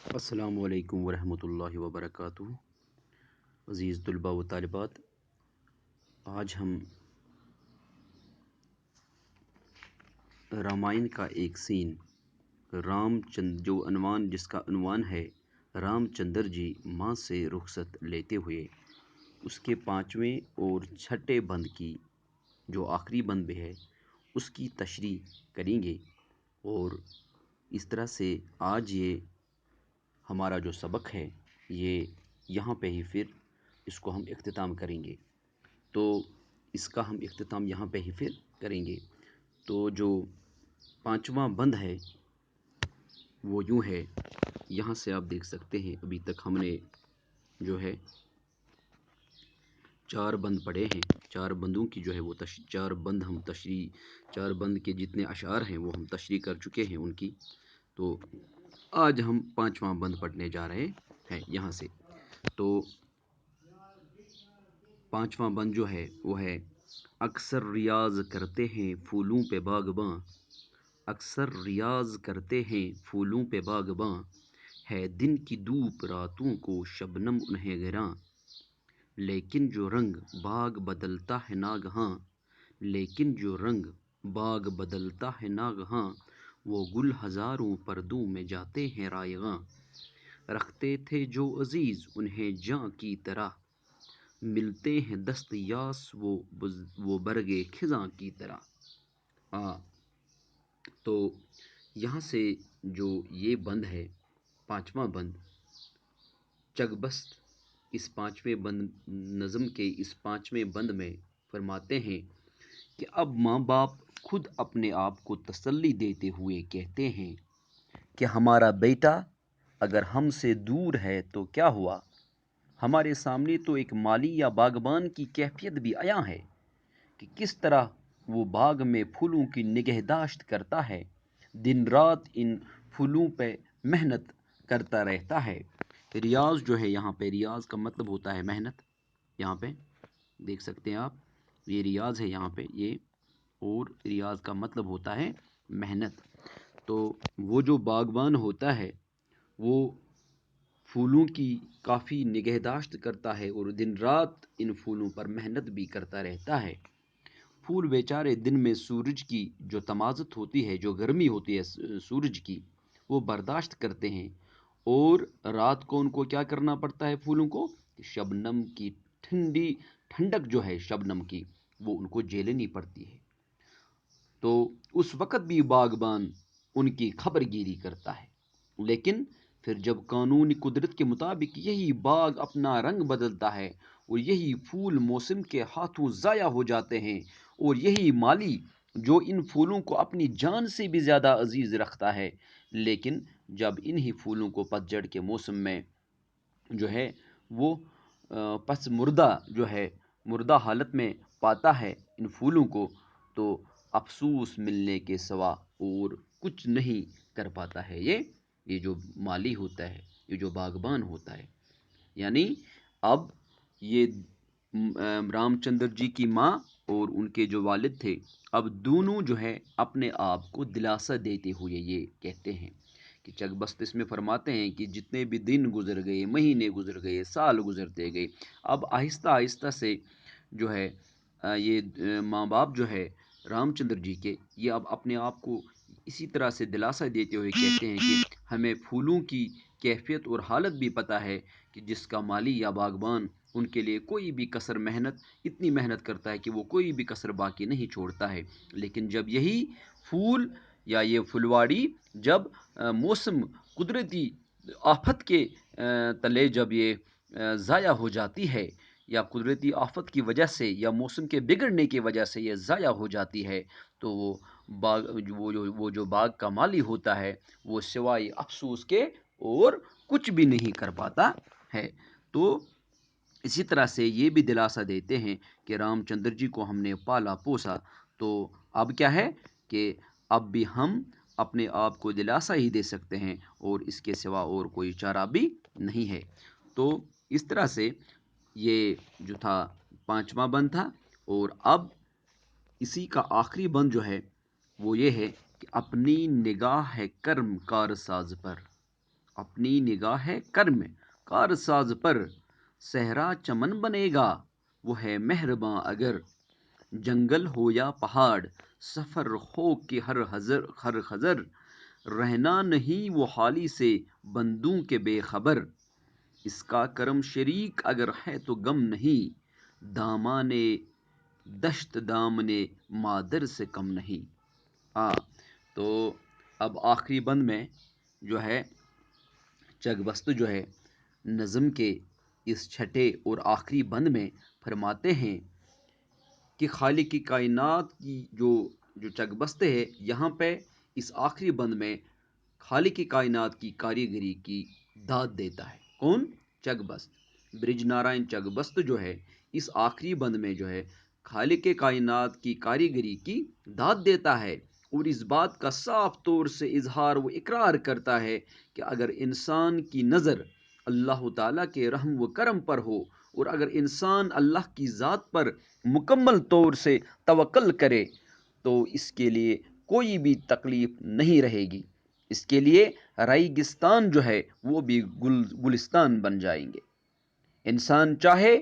السلام علیکم ورحمۃ اللہ وبرکاتہ۔ عزیز طلباء و طالبات، آج ہم رامائن کا ایک سین جس کا عنوان ہے رام چندر جی ماں سے رخصت لیتے ہوئے، اس کے 5ویں اور 6ٹھے بند کی جو آخری بند بھی ہے اس کی تشریح کریں گے، اور اس طرح سے آج یہ ہمارا جو سبق ہے یہ یہاں پہ ہی پھر اس کو ہم اختتام کریں گے۔ تو اس کا ہم اختتام یہاں پہ ہی پھر کریں گے۔ تو جو 5واں بند ہے وہ یوں ہے، یہاں سے آپ دیکھ سکتے ہیں ابھی تک ہم نے جو ہے 4 بند پڑھے ہیں۔ 4 بندوں کی جو ہے وہ 4 بند کے جتنے اشعار ہیں وہ ہم تشریح کر چکے ہیں ان کی۔ تو آج ہم 5واں بند پڑھنے جا رہے ہیں یہاں سے۔ تو 5واں بند جو ہے وہ ہے: اکثر ریاض کرتے ہیں پھولوں پہ باغباں، اکثر ریاض کرتے ہیں پھولوں پہ باغباں، ہے دن کی دھوپ راتوں کو شبنم انہیں گراں، لیکن جو رنگ باغ بدلتا ہے ناگہاں، لیکن جو رنگ باغ بدلتا ہے ناگہاں، وہ گل ہزاروں پردوں میں جاتے ہیں رائیگاں، رکھتے تھے جو عزیز انہیں جاں کی طرح، ملتے ہیں دست یاس وہ برگے خزاں کی طرح۔ تو یہاں سے جو یہ بند ہے 5واں بند، چگ بست اس 5ویں بند نظم کے اس 5ویں بند میں فرماتے ہیں کہ اب ماں باپ خود اپنے آپ کو تسلی دیتے ہوئے کہتے ہیں کہ ہمارا بیٹا اگر ہم سے دور ہے تو کیا ہوا، ہمارے سامنے تو ایک مالی یا باغبان کی کیفیت بھی عیاں ہے کہ کس طرح وہ باغ میں پھولوں کی نگہداشت کرتا ہے، دن رات ان پھولوں پہ محنت کرتا رہتا ہے۔ ریاض جو ہے یہاں پہ، ریاض کا مطلب ہوتا ہے محنت، یہاں پہ دیکھ سکتے ہیں آپ، یہ ریاض ہے یہاں پہ یہ، اور ریاض کا مطلب ہوتا ہے محنت۔ تو وہ جو باغبان ہوتا ہے وہ پھولوں کی کافی نگہداشت کرتا ہے اور دن رات ان پھولوں پر محنت بھی کرتا رہتا ہے۔ پھول بیچارے دن میں سورج کی جو تمازت ہوتی ہے، جو گرمی ہوتی ہے سورج کی، وہ برداشت کرتے ہیں، اور رات کو ان کو کیا کرنا پڑتا ہے پھولوں کو، شبنم کی ٹھنڈک جو ہے شبنم کی وہ ان کو جھیلنی پڑتی ہے۔ تو اس وقت بھی باغبان ان کی خبر گیری کرتا ہے، لیکن پھر جب قانون قدرت کے مطابق یہی باغ اپنا رنگ بدلتا ہے اور یہی پھول موسم کے ہاتھوں ضائع ہو جاتے ہیں، اور یہی مالی جو ان پھولوں کو اپنی جان سے بھی زیادہ عزیز رکھتا ہے، لیکن جب انہی پھولوں کو پتجھڑ کے موسم میں جو ہے وہ پس مردہ جو ہے مردہ حالت میں پاتا ہے ان پھولوں کو، تو افسوس ملنے کے سوا اور کچھ نہیں کر پاتا ہے یہ جو مالی ہوتا ہے، یہ جو باغبان ہوتا ہے۔ یعنی اب یہ رام چندر جی کی ماں اور ان کے جو والد تھے، اب دونوں جو ہے اپنے آپ کو دلاسا دیتے ہوئے یہ کہتے ہیں کہ چگ بست اس میں فرماتے ہیں کہ جتنے بھی دن گزر گئے، مہینے گزر گئے، سال گزرتے گئے، اب آہستہ آہستہ سے جو ہے یہ ماں باپ جو ہے رام چندر جی کے، یہ اب اپنے آپ کو اسی طرح سے دلاسا دیتے ہوئے کہتے ہیں کہ ہمیں پھولوں کی کیفیت اور حالت بھی پتہ ہے کہ جس کا مالی یا باغبان ان کے لیے کوئی بھی کسر اتنی محنت کرتا ہے کہ وہ کوئی بھی کسر باقی نہیں چھوڑتا ہے، لیکن جب یہی پھول یا یہ پھلواڑی جب موسم قدرتی آفت کے تلے جب یہ ضائع ہو جاتی ہے، یا قدرتی آفت کی وجہ سے یا موسم کے بگڑنے کی وجہ سے یہ ضائع ہو جاتی ہے، تو وہ جو باغ کا مالی ہوتا ہے وہ سوائے افسوس کے اور کچھ بھی نہیں کر پاتا ہے۔ تو اسی طرح سے یہ بھی دلاسا دیتے ہیں کہ رام چندر جی کو ہم نے پالا پوسا، تو اب کیا ہے کہ اب بھی ہم اپنے آپ کو دلاسا ہی دے سکتے ہیں، اور اس کے سوا اور کوئی چارہ بھی نہیں ہے۔ تو اس طرح سے یہ جو تھا 5واں بند تھا، اور اب اسی کا آخری بند جو ہے وہ یہ ہے کہ اپنی نگاہ ہے کرم کار ساز پر، اپنی نگاہ کرم کار ساز پر صحرا چمن بنے گا، وہ ہے مہرباں اگر جنگل ہو یا پہاڑ، سفر ہو کہ ہر خزر، رہنا نہیں وہ حالی سے بندوں کے بے خبر، اس کا کرم شریک اگر ہے تو غم نہیں، دامان دشت دامن مادر سے کم نہیں۔ ہاں، تو اب آخری بند میں جو ہے چگ بست جو ہے نظم کے اس چھٹے اور آخری بند میں فرماتے ہیں کہ خالق کی کائنات کی جو چگ بست ہے، یہاں پہ اس آخری بند میں خالق کی کائنات کی کاریگری کی داد دیتا ہے۔ کون؟ چگ بست، برج نارائن چگ بست جو ہے اس آخری بند میں جو ہے خالق کائنات کی کاریگری کی داد دیتا ہے، اور اس بات کا صاف طور سے اظہار و اقرار کرتا ہے کہ اگر انسان کی نظر اللہ تعالیٰ کے رحم و کرم پر ہو، اور اگر انسان اللہ کی ذات پر مکمل طور سے توکل کرے تو اس کے لیے کوئی بھی تکلیف نہیں رہے گی، اس کے لیے ریگستان جو ہے وہ بھی گلستان بن جائیں گے۔ انسان چاہے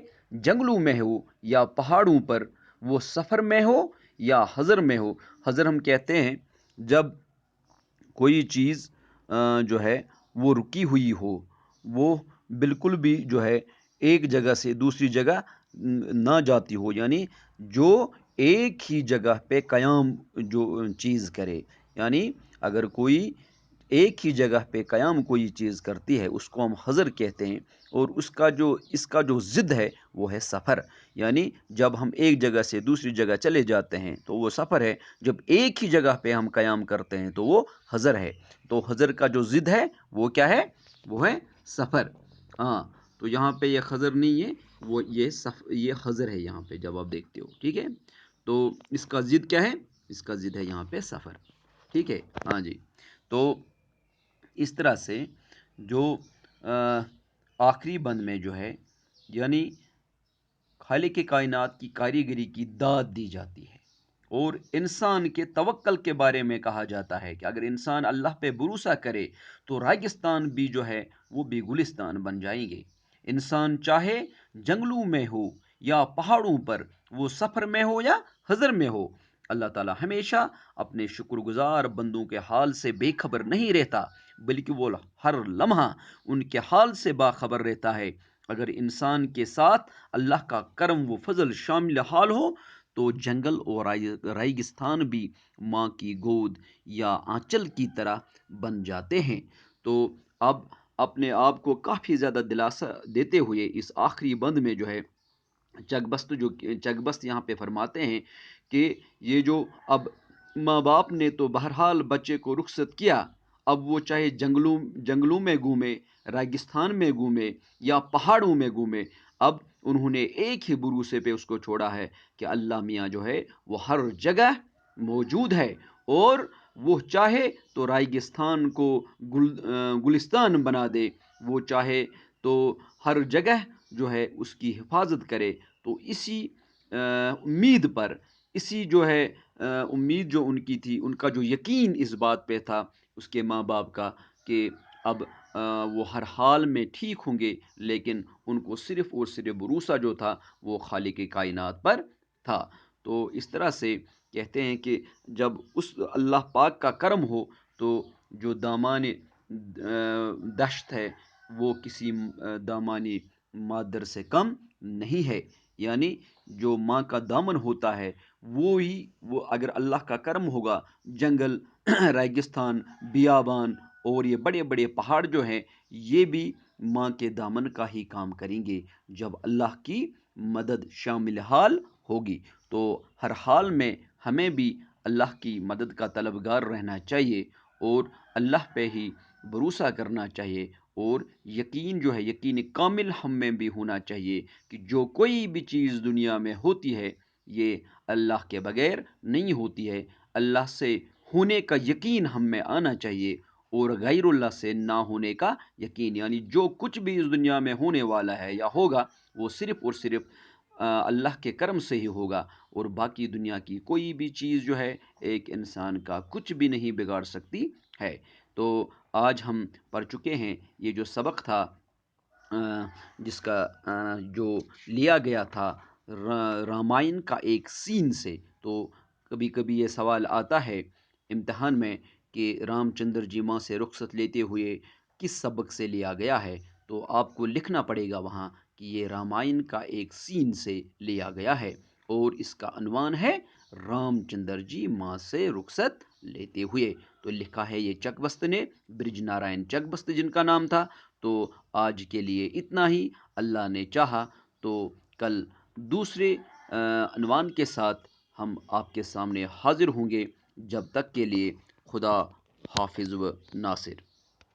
جنگلوں میں ہو یا پہاڑوں پر، وہ سفر میں ہو یا حضر میں ہو۔ حضر ہم کہتے ہیں جب کوئی چیز جو ہے وہ رکی ہوئی ہو، وہ بالکل بھی جو ہے ایک جگہ سے دوسری جگہ نہ جاتی ہو، یعنی جو ایک ہی جگہ پہ قیام جو چیز کرے، یعنی اگر کوئی ایک ہی جگہ پہ قیام کوئی چیز کرتی ہے اس کو ہم حضر کہتے ہیں، اور اس کا جو ضد ہے وہ ہے سفر، یعنی جب ہم ایک جگہ سے دوسری جگہ چلے جاتے ہیں تو وہ سفر ہے، جب ایک ہی جگہ پہ ہم قیام کرتے ہیں تو وہ حضر ہے۔ تو حضر کا جو ضد ہے وہ کیا ہے؟ وہ ہے سفر۔ ہاں، تو یہاں پہ یہ خضر نہیں ہے، وہ یہ حضر ہے یہاں پہ جب آپ دیکھتے ہو، ٹھیک ہے؟ تو اس کا ضد کیا ہے؟ اس کا ضد ہے یہاں پہ سفر، ٹھیک ہے؟ ہاں جی، تو اس طرح سے جو آخری بند میں جو ہے یعنی خالق کائنات کی کاریگری کی داد دی جاتی ہے، اور انسان کے توکل کے بارے میں کہا جاتا ہے کہ اگر انسان اللہ پہ بھروسہ کرے تو ریگستان بھی جو ہے وہ بھی گلستان بن جائیں گے۔ انسان چاہے جنگلوں میں ہو یا پہاڑوں پر، وہ سفر میں ہو یا حضر میں ہو، اللہ تعالیٰ ہمیشہ اپنے شکر گزار بندوں کے حال سے بے خبر نہیں رہتا، بلکہ وہ ہر لمحہ ان کے حال سے باخبر رہتا ہے۔ اگر انسان کے ساتھ اللہ کا کرم و فضل شامل حال ہو تو جنگل اور ریگستان بھی ماں کی گود یا آنچل کی طرح بن جاتے ہیں۔ تو اب اپنے آپ کو کافی زیادہ دلاسا دیتے ہوئے اس آخری بند میں جو ہے چگ بست یہاں پہ فرماتے ہیں کہ یہ جو اب ماں باپ نے تو بہرحال بچے کو رخصت کیا، اب وہ چاہے جنگلوں میں گھومے، ریگستان میں گھومے یا پہاڑوں میں گھومے، اب انہوں نے ایک ہی بھروسے پہ اس کو چھوڑا ہے کہ اللہ میاں جو ہے وہ ہر جگہ موجود ہے، اور وہ چاہے تو ریگستان کو گلستان بنا دے، وہ چاہے تو ہر جگہ جو ہے اس کی حفاظت کرے۔ تو اسی امید پر، اسی جو ہے امید جو ان کی تھی، ان کا جو یقین اس بات پہ تھا اس کے ماں باپ کا کہ اب وہ ہر حال میں ٹھیک ہوں گے، لیکن ان کو صرف اور صرف بھروسہ جو تھا وہ خالق کائنات پر تھا۔ تو اس طرح سے کہتے ہیں کہ جب اس اللہ پاک کا کرم ہو تو جو دامان دشت ہے وہ کسی دامانی مادر سے کم نہیں ہے، یعنی جو ماں کا دامن ہوتا ہے وہ اگر اللہ کا کرم ہوگا، جنگل ریگستان بیابان اور یہ بڑے بڑے پہاڑ جو ہیں یہ بھی ماں کے دامن کا ہی کام کریں گے جب اللہ کی مدد شامل حال ہوگی۔ تو ہر حال میں ہمیں بھی اللہ کی مدد کا طلبگار رہنا چاہیے، اور اللہ پہ ہی بھروسہ کرنا چاہیے، اور یقین جو ہے یقین کامل ہم میں بھی ہونا چاہیے کہ جو کوئی بھی چیز دنیا میں ہوتی ہے یہ اللہ کے بغیر نہیں ہوتی ہے، اللہ سے ہونے کا یقین ہم میں آنا چاہیے، اور غیر اللہ سے نہ ہونے کا یقین، یعنی جو کچھ بھی اس دنیا میں ہونے والا ہے یا ہوگا وہ صرف اور صرف اللہ کے کرم سے ہی ہوگا، اور باقی دنیا کی کوئی بھی چیز جو ہے ایک انسان کا کچھ بھی نہیں بگاڑ سکتی ہے۔ تو آج ہم پڑھ چکے ہیں یہ جو سبق تھا جس کا جو لیا گیا تھا رامائن کا ایک سین سے. تو کبھی کبھی یہ سوال آتا ہے امتحان میں کہ رام چندر جی ماں سے رخصت لیتے ہوئے کس سبق سے لیا گیا ہے. تو آپ کو لکھنا پڑے گا وہاں کہ یہ رامائن کا ایک سین سے لیا گیا ہے اور اس کا عنوان ہے رام چندر جی ماں سے رخصت لیتے ہوئے. تو لکھا ہے یہ چک بست نے، برج نارائن چک بست جن کا نام تھا. تو آج کے لیے اتنا ہی. اللہ نے چاہا تو کل دوسرے عنوان کے ساتھ ہم آپ کے سامنے حاضر ہوں گے. جب تک کے لیے خدا حافظ و ناصر.